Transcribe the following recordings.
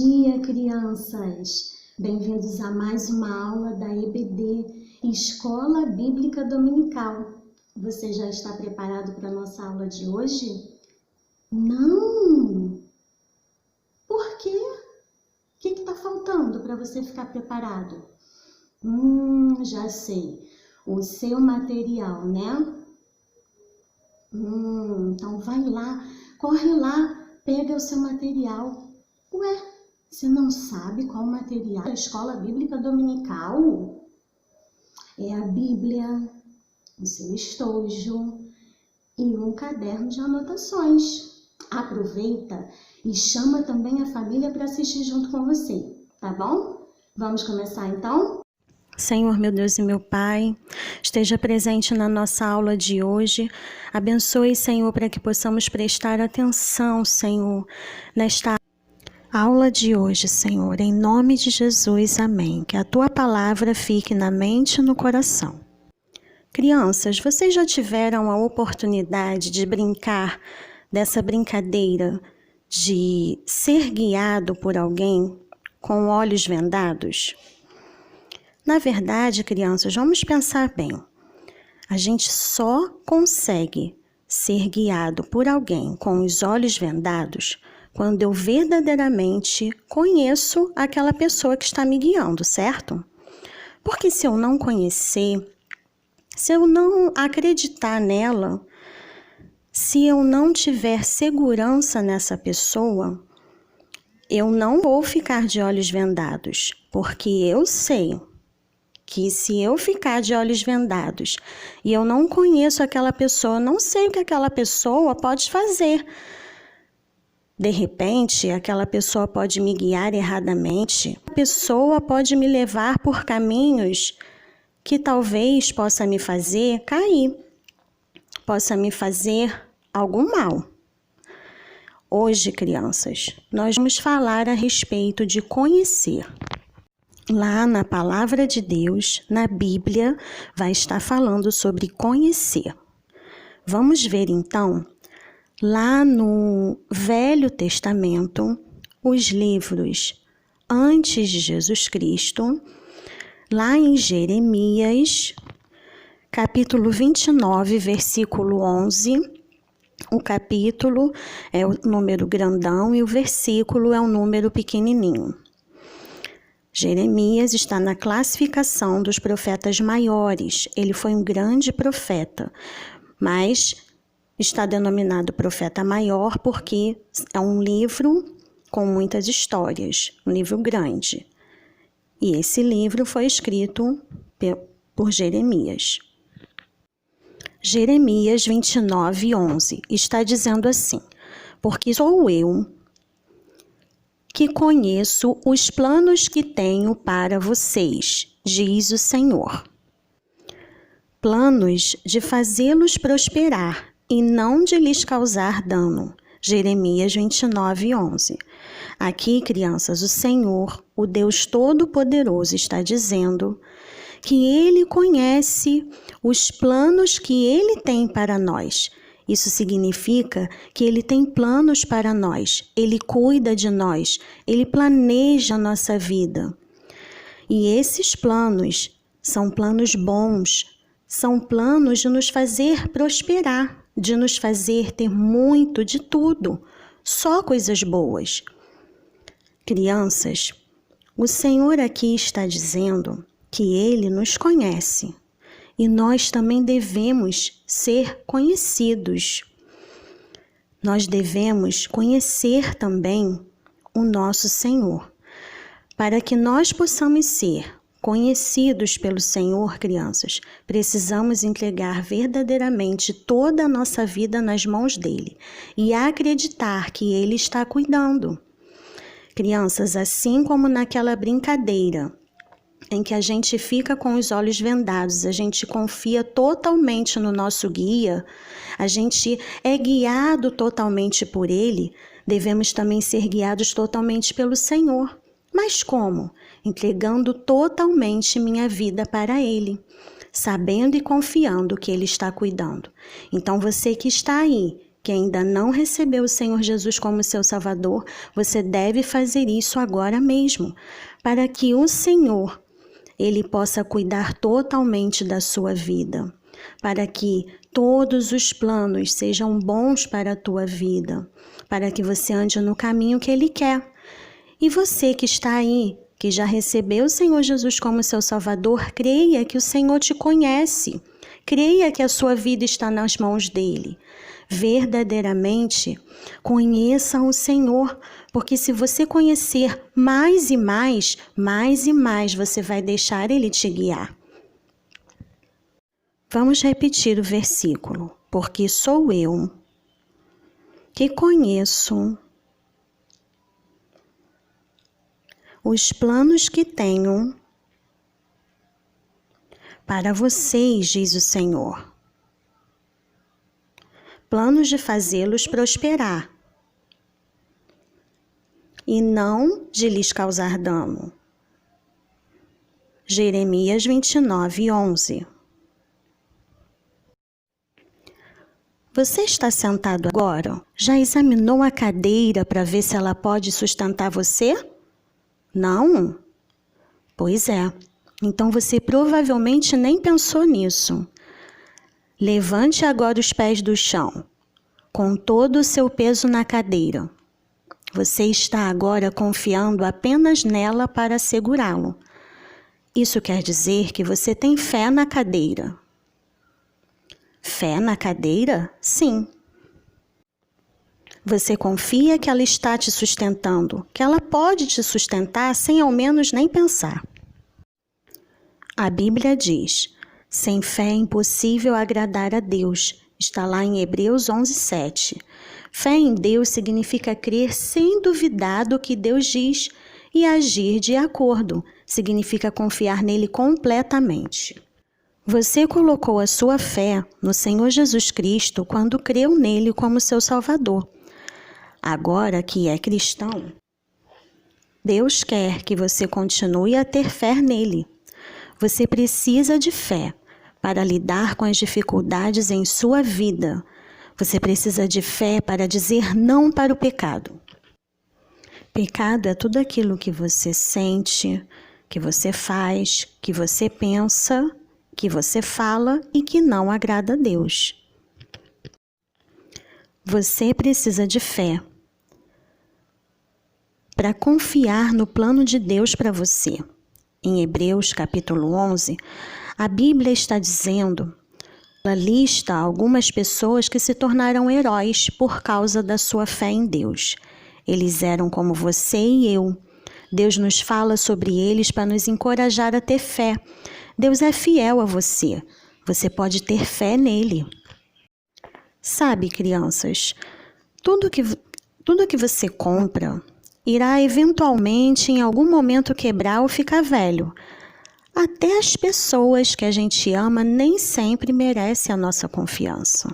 dia, crianças! Bem-vindos a mais uma aula da EBD, Escola Bíblica Dominical. Você já está preparado para a nossa aula de hoje? Não! Por quê? O que está faltando para você ficar preparado? Já sei. O seu material, né? Então vai lá, corre lá, pega o seu material. Ué, você não sabe qual material da Escola Bíblica Dominical? É a Bíblia, o seu estojo e um caderno de anotações. Aproveita e chama também a família para assistir junto com você, tá bom? Vamos começar então? Senhor, meu Deus e meu Pai, esteja presente na nossa aula de hoje. Abençoe, Senhor, para que possamos prestar atenção, Senhor, nesta aula de hoje, Senhor. Em nome de Jesus, amém. Que a Tua palavra fique na mente e no coração. Crianças, vocês já tiveram a oportunidade de brincar dessa brincadeira de ser guiado por alguém com olhos vendados? Na verdade, crianças, vamos pensar bem. A gente só consegue ser guiado por alguém com os olhos vendados quando eu verdadeiramente conheço aquela pessoa que está me guiando, certo? Porque se eu não conhecer, se eu não acreditar nela, se eu não tiver segurança nessa pessoa, eu não vou ficar de olhos vendados, porque eu sei que se eu ficar de olhos vendados e eu não conheço aquela pessoa, não sei o que aquela pessoa pode fazer. De repente, aquela pessoa pode me guiar erradamente. A pessoa pode me levar por caminhos que talvez possa me fazer cair, possa me fazer algum mal. Hoje, crianças, nós vamos falar a respeito de conhecer. Lá na Palavra de Deus, na Bíblia, vai estar falando sobre conhecer. Vamos ver então, lá no Velho Testamento, os livros antes de Jesus Cristo, lá em Jeremias, capítulo 29, versículo 11, o capítulo é o número grandão e o versículo é o número pequenininho. Jeremias está na classificação dos profetas maiores. Ele foi um grande profeta, mas está denominado profeta maior porque é um livro com muitas histórias, um livro grande. E esse livro foi escrito por Jeremias. Jeremias 29, 11 está dizendo assim: porque sou eu que conheço os planos que tenho para vocês, diz o Senhor. Planos de fazê-los prosperar e não de lhes causar dano. Jeremias 29, 11. Aqui, crianças, o Senhor, o Deus Todo-Poderoso, está dizendo que Ele conhece os planos que Ele tem para nós. Isso significa que Ele tem planos para nós, Ele cuida de nós, Ele planeja a nossa vida. E esses planos são planos bons, são planos de nos fazer prosperar, de nos fazer ter muito de tudo, só coisas boas. Crianças, o Senhor aqui está dizendo que Ele nos conhece. E nós também devemos ser conhecidos. Nós devemos conhecer também o nosso Senhor. Para que nós possamos ser conhecidos pelo Senhor, crianças, precisamos entregar verdadeiramente toda a nossa vida nas mãos dele e acreditar que ele está cuidando. Crianças, assim como naquela brincadeira em que a gente fica com os olhos vendados, a gente confia totalmente no nosso guia, a gente é guiado totalmente por ele, devemos também ser guiados totalmente pelo Senhor. Mas como? Entregando totalmente minha vida para ele, sabendo e confiando que ele está cuidando. Então você que está aí, que ainda não recebeu o Senhor Jesus como seu Salvador, você deve fazer isso agora mesmo, para que o Senhor, Ele possa cuidar totalmente da sua vida, para que todos os planos sejam bons para a tua vida, para que você ande no caminho que Ele quer. E você que está aí, que já recebeu o Senhor Jesus como seu Salvador, creia que o Senhor te conhece, creia que a sua vida está nas mãos dEle. Verdadeiramente, conheça o Senhor, porque se você conhecer mais e mais você vai deixar Ele te guiar. Vamos repetir o versículo. Porque sou eu que conheço os planos que tenho para vocês, diz o Senhor. Planos de fazê-los prosperar e não de lhes causar dano. Jeremias 29:11. Você está sentado agora? Já examinou a cadeira para ver se ela pode sustentar você? Não? Pois é. Então você provavelmente nem pensou nisso. Levante agora os pés do chão, com todo o seu peso na cadeira. Você está agora confiando apenas nela para segurá-lo. Isso quer dizer que você tem fé na cadeira. Fé na cadeira? Sim. Você confia que ela está te sustentando, que ela pode te sustentar sem ao menos nem pensar. A Bíblia diz: sem fé é impossível agradar a Deus. Está lá em Hebreus 11:7. Fé em Deus significa crer sem duvidar do que Deus diz e agir de acordo. Significa confiar nele completamente. Você colocou a sua fé no Senhor Jesus Cristo quando creu nele como seu Salvador. Agora que é cristão, Deus quer que você continue a ter fé nele. Você precisa de fé para lidar com as dificuldades em sua vida. Você precisa de fé para dizer não para o pecado. Pecado é tudo aquilo que você sente, que você faz, que você pensa, que você fala e que não agrada a Deus. Você precisa de fé para confiar no plano de Deus para você. Em Hebreus capítulo 11, a Bíblia está dizendo, ela lista algumas pessoas que se tornaram heróis por causa da sua fé em Deus. Eles eram como você e eu. Deus nos fala sobre eles para nos encorajar a ter fé. Deus é fiel a você. Você pode ter fé nele. Sabe, crianças, tudo que você compra irá eventualmente em algum momento quebrar ou ficar velho. Até as pessoas que a gente ama nem sempre merecem a nossa confiança.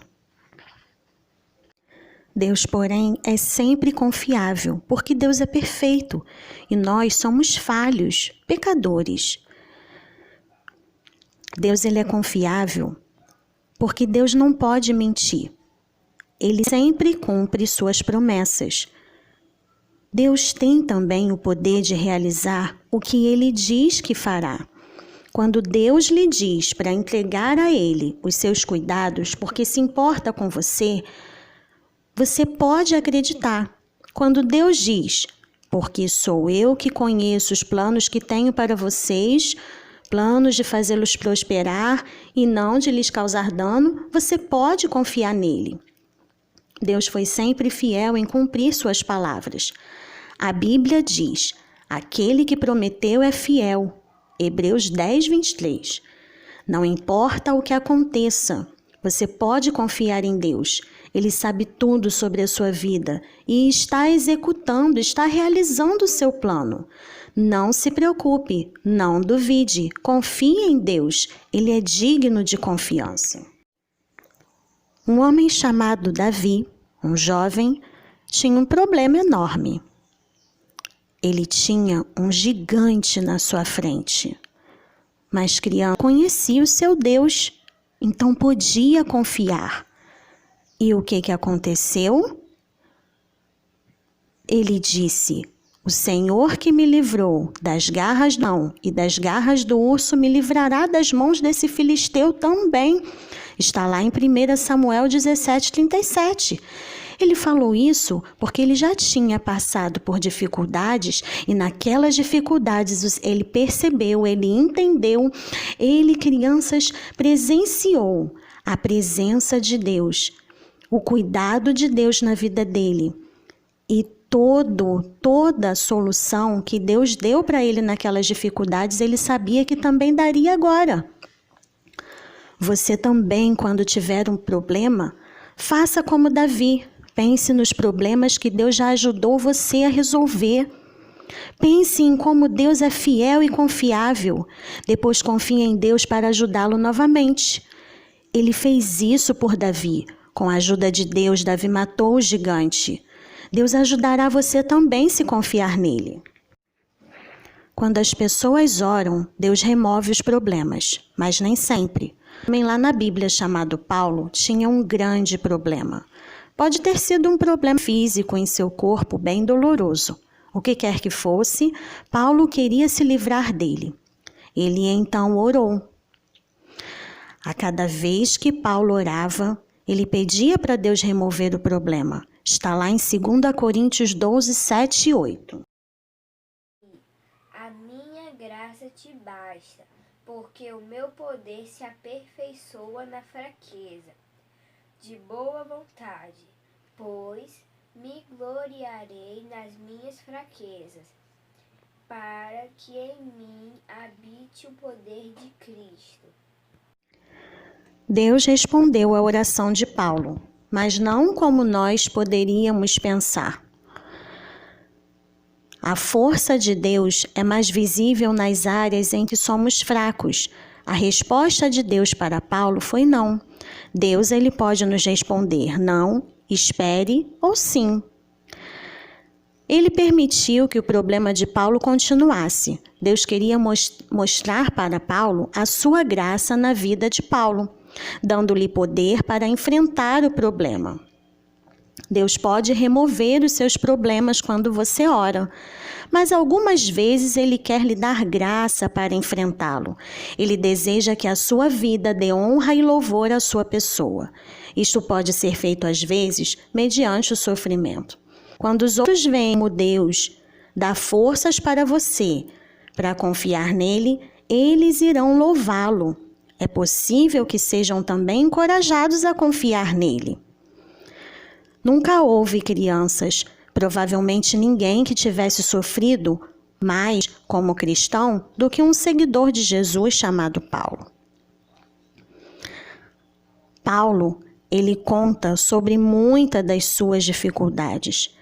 Deus, porém, é sempre confiável, porque Deus é perfeito e nós somos falhos, pecadores. Deus, ele é confiável porque Deus não pode mentir. Ele sempre cumpre suas promessas. Deus tem também o poder de realizar o que ele diz que fará. Quando Deus lhe diz para entregar a ele os seus cuidados, porque se importa com você, você pode acreditar. Quando Deus diz, porque sou eu que conheço os planos que tenho para vocês, planos de fazê-los prosperar e não de lhes causar dano, você pode confiar nele. Deus foi sempre fiel em cumprir suas palavras. A Bíblia diz, aquele que prometeu é fiel. Hebreus 10:23. Não importa o que aconteça, você pode confiar em Deus. Ele sabe tudo sobre a sua vida e está executando, está realizando o seu plano. Não se preocupe, não duvide, confie em Deus. Ele é digno de confiança. Um homem chamado Davi, um jovem, tinha um problema enorme. Ele tinha um gigante na sua frente. Mas criança conhecia o seu Deus, então podia confiar. E o que aconteceu? Ele disse: o Senhor que me livrou das garras do leão e das garras do urso me livrará das mãos desse filisteu também. Está lá em 1 Samuel 17:37. Ele falou isso porque ele já tinha passado por dificuldades e naquelas dificuldades ele percebeu, ele entendeu, ele, crianças, presenciou a presença de Deus, o cuidado de Deus na vida dele e toda a solução que Deus deu para ele naquelas dificuldades, ele sabia que também daria agora. Você também, quando tiver um problema, faça como Davi. Pense nos problemas que Deus já ajudou você a resolver. Pense em como Deus é fiel e confiável. Depois confie em Deus para ajudá-lo novamente. Ele fez isso por Davi. Com a ajuda de Deus, Davi matou o gigante. Deus ajudará você também se confiar nele. Quando as pessoas oram, Deus remove os problemas, mas nem sempre. Também lá na Bíblia chamado Paulo tinha um grande problema. Pode ter sido um problema físico em seu corpo bem doloroso. O que quer que fosse, Paulo queria se livrar dele. Ele então orou. A cada vez que Paulo orava, ele pedia para Deus remover o problema. Está lá em 2 Coríntios 12, 7 e 8. A minha graça te basta, porque o meu poder se aperfeiçoa na fraqueza. De boa vontade, pois me gloriarei nas minhas fraquezas, para que em mim habite o poder de Cristo. Deus respondeu à oração de Paulo, mas não como nós poderíamos pensar. A força de Deus é mais visível nas áreas em que somos fracos. A resposta de Deus para Paulo foi não. Deus, ele pode nos responder não, espere ou sim. Ele permitiu que o problema de Paulo continuasse. Deus queria mostrar para Paulo a sua graça na vida de Paulo, dando-lhe poder para enfrentar o problema. Deus pode remover os seus problemas quando você ora, mas algumas vezes Ele quer lhe dar graça para enfrentá-lo. Ele deseja que a sua vida dê honra e louvor à sua pessoa. Isto pode ser feito às vezes mediante o sofrimento. Quando os outros veem como Deus dá forças para você, para confiar nele, eles irão louvá-lo. É possível que sejam também encorajados a confiar nele. Nunca houve, crianças, provavelmente ninguém que tivesse sofrido mais como cristão do que um seguidor de Jesus chamado Paulo. Paulo, ele conta sobre muitas das suas dificuldades.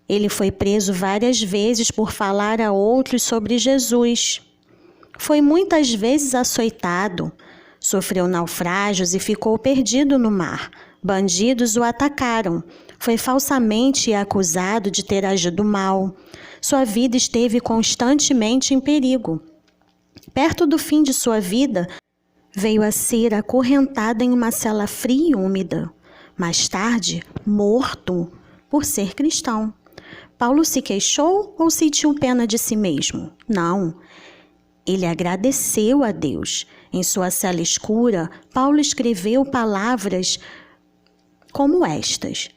Ele foi preso várias vezes por falar a outros sobre Jesus. Foi muitas vezes açoitado, sofreu naufrágios e ficou perdido no mar. Bandidos o atacaram. Foi falsamente acusado de ter agido mal. Sua vida esteve constantemente em perigo. Perto do fim de sua vida, veio a ser acorrentada em uma cela fria e úmida. Mais tarde, morto por ser cristão. Paulo se queixou ou sentiu pena de si mesmo? Não. Ele agradeceu a Deus. Em sua cela escura, Paulo escreveu palavras como estas: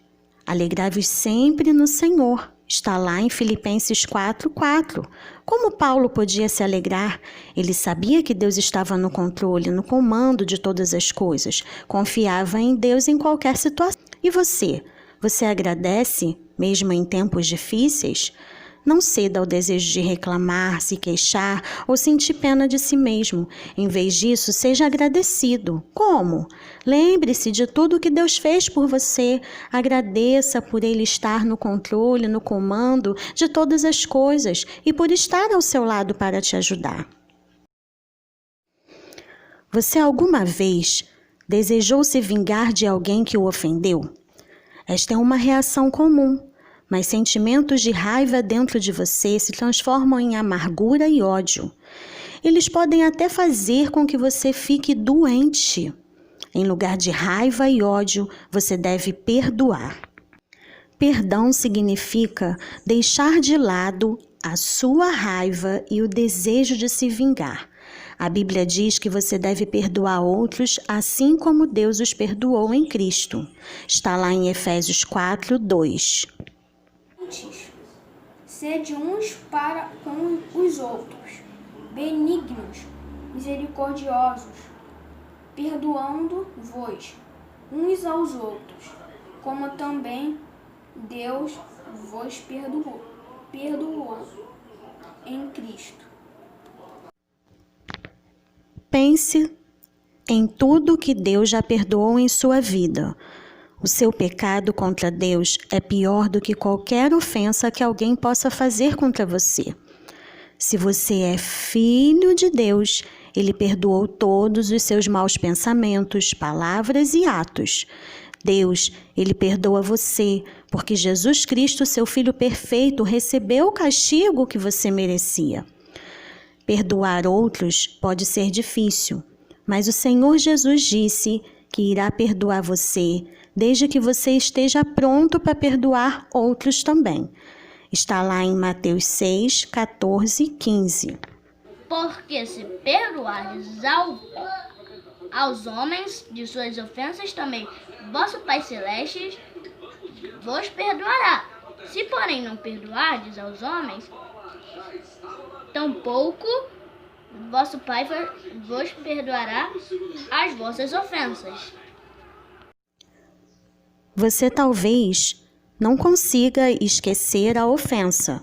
alegrai-vos sempre no Senhor. Está lá em Filipenses 4:4. Como Paulo podia se alegrar? Ele sabia que Deus estava no controle, no comando de todas as coisas. Confiava em Deus em qualquer situação. E você? Você agradece, mesmo em tempos difíceis? Não ceda ao desejo de reclamar, se queixar ou sentir pena de si mesmo. Em vez disso, seja agradecido. Como? Lembre-se de tudo que Deus fez por você. Agradeça por Ele estar no controle, no comando de todas as coisas e por estar ao seu lado para te ajudar. Você alguma vez desejou se vingar de alguém que o ofendeu? Esta é uma reação comum. Mas sentimentos de raiva dentro de você se transformam em amargura e ódio. Eles podem até fazer com que você fique doente. Em lugar de raiva e ódio, você deve perdoar. Perdão significa deixar de lado a sua raiva e o desejo de se vingar. A Bíblia diz que você deve perdoar outros assim como Deus os perdoou em Cristo. Está lá em Efésios 4:2. Sede uns para com os outros, benignos, misericordiosos, perdoando-vos uns aos outros, como também Deus vos perdoou em Cristo. Pense em tudo que Deus já perdoou em sua vida. O seu pecado contra Deus é pior do que qualquer ofensa que alguém possa fazer contra você. Se você é filho de Deus, Ele perdoou todos os seus maus pensamentos, palavras e atos. Deus, Ele perdoa você, porque Jesus Cristo, seu Filho perfeito, recebeu o castigo que você merecia. Perdoar outros pode ser difícil, mas o Senhor Jesus disse que irá perdoar você, desde que você esteja pronto para perdoar outros também. Está lá em Mateus 6, 14 e 15. Porque se perdoardes aos homens de suas ofensas, também vosso Pai Celeste vos perdoará. Se, porém, não perdoardes aos homens, tampouco vosso Pai vos perdoará as vossas ofensas. Você talvez não consiga esquecer a ofensa,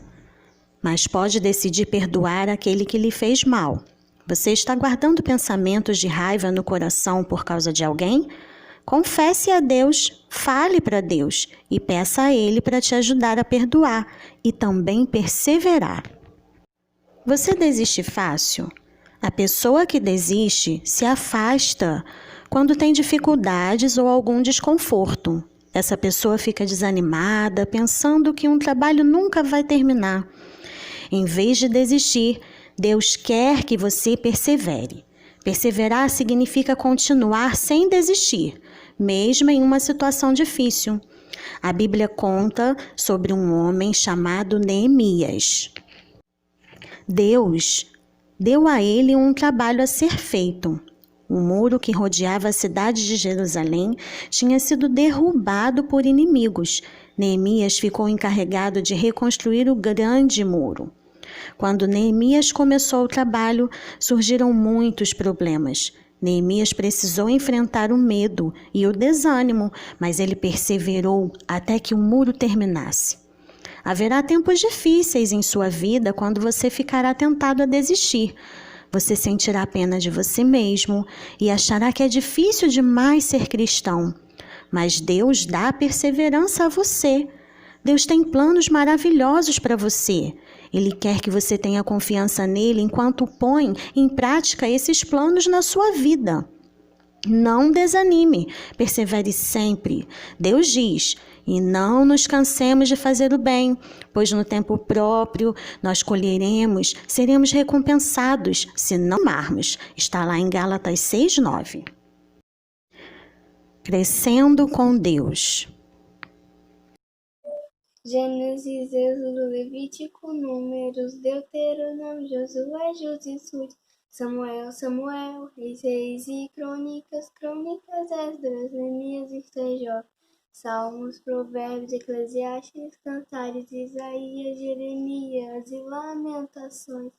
mas pode decidir perdoar aquele que lhe fez mal. Você está guardando pensamentos de raiva no coração por causa de alguém? Confesse a Deus, fale para Deus e peça a Ele para te ajudar a perdoar e também perseverar. Você desiste fácil? A pessoa que desiste se afasta quando tem dificuldades ou algum desconforto. Essa pessoa fica desanimada, pensando que um trabalho nunca vai terminar. Em vez de desistir, Deus quer que você persevere. Perseverar significa continuar sem desistir, mesmo em uma situação difícil. A Bíblia conta sobre um homem chamado Neemias. Deus deu a ele um trabalho a ser feito. O muro que rodeava a cidade de Jerusalém tinha sido derrubado por inimigos. Neemias ficou encarregado de reconstruir o grande muro. Quando Neemias começou o trabalho, surgiram muitos problemas. Neemias precisou enfrentar o medo e o desânimo, mas ele perseverou até que o muro terminasse. Haverá tempos difíceis em sua vida quando você ficará tentado a desistir. Você sentirá pena de você mesmo e achará que é difícil demais ser cristão. Mas Deus dá perseverança a você. Deus tem planos maravilhosos para você. Ele quer que você tenha confiança nele enquanto põe em prática esses planos na sua vida. Não desanime, persevere sempre. Deus diz: e não nos cansemos de fazer o bem, pois no tempo próprio nós colheremos, seremos recompensados, se não amarmos. Está lá em Gálatas 6:9. Crescendo com Deus. Gênesis, Êxodo, Levítico, Números, Deuteronômio, Josué, Josue, Samuel, Samuel, Reis e Crônicas, Esdras, Neemias e Jó, Salmos, Provérbios, Eclesiastes, Cantares, Isaías, Jeremias e Lamentações,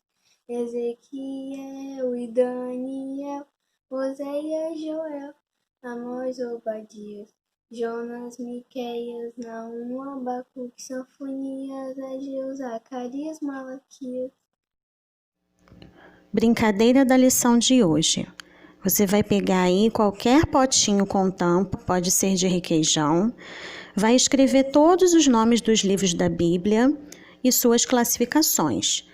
Ezequiel e Daniel, Oséias, Joel, Amós, Obadias, Jonas, Miqueias, Naum, Abacuque, Sofonias, Ageu, Zacarias, Malaquias. Brincadeira da lição de hoje. Você vai pegar aí qualquer potinho com tampa, pode ser de requeijão, vai escrever todos os nomes dos livros da Bíblia e suas classificações.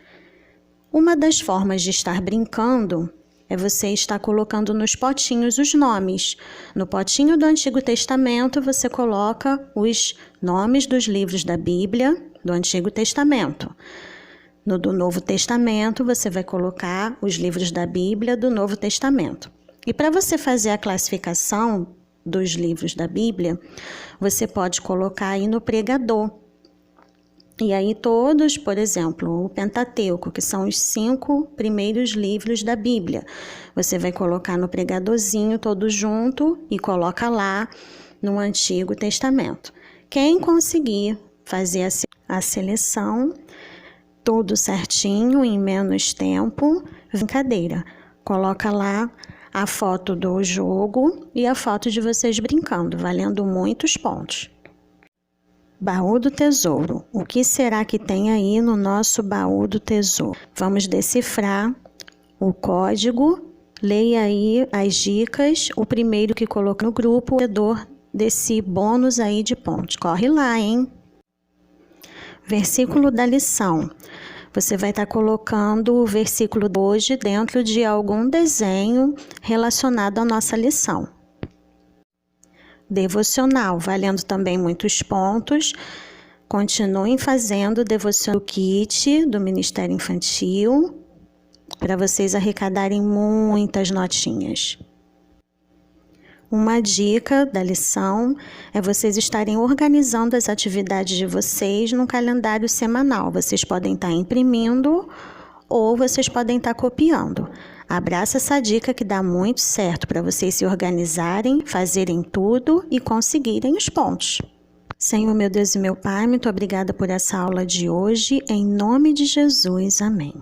Uma das formas de estar brincando é você estar colocando nos potinhos os nomes. No potinho do Antigo Testamento, você coloca os nomes dos livros da Bíblia do Antigo Testamento. No do Novo Testamento, você vai colocar os livros da Bíblia do Novo Testamento. E para você fazer a classificação dos livros da Bíblia, você pode colocar aí no pregador. E aí todos, por exemplo, o Pentateuco, que são os 5 primeiros livros da Bíblia, você vai colocar no pregadorzinho todo junto e coloca lá no Antigo Testamento. Quem conseguir fazer a seleção tudo certinho, em menos tempo, brincadeira, coloca lá a foto do jogo e a foto de vocês brincando, valendo muitos pontos. Baú do Tesouro. O que será que tem aí no nosso baú do tesouro? Vamos decifrar o código. Leia aí as dicas. O primeiro que colocou no grupo, o vencedor desse bônus aí de pontos. Corre lá, hein? Versículo da lição. Você vai estar colocando o versículo de hoje dentro de algum desenho relacionado à nossa lição. Devocional, valendo também muitos pontos. Continuem fazendo o devocional do kit do Ministério Infantil para vocês arrecadarem muitas notinhas. Uma dica da lição é vocês estarem organizando as atividades de vocês num calendário semanal. Vocês podem estar imprimindo ou vocês podem estar copiando. Abraça essa dica que dá muito certo para vocês se organizarem, fazerem tudo e conseguirem os pontos. Senhor, meu Deus e meu Pai, muito obrigada por essa aula de hoje. Em nome de Jesus, amém.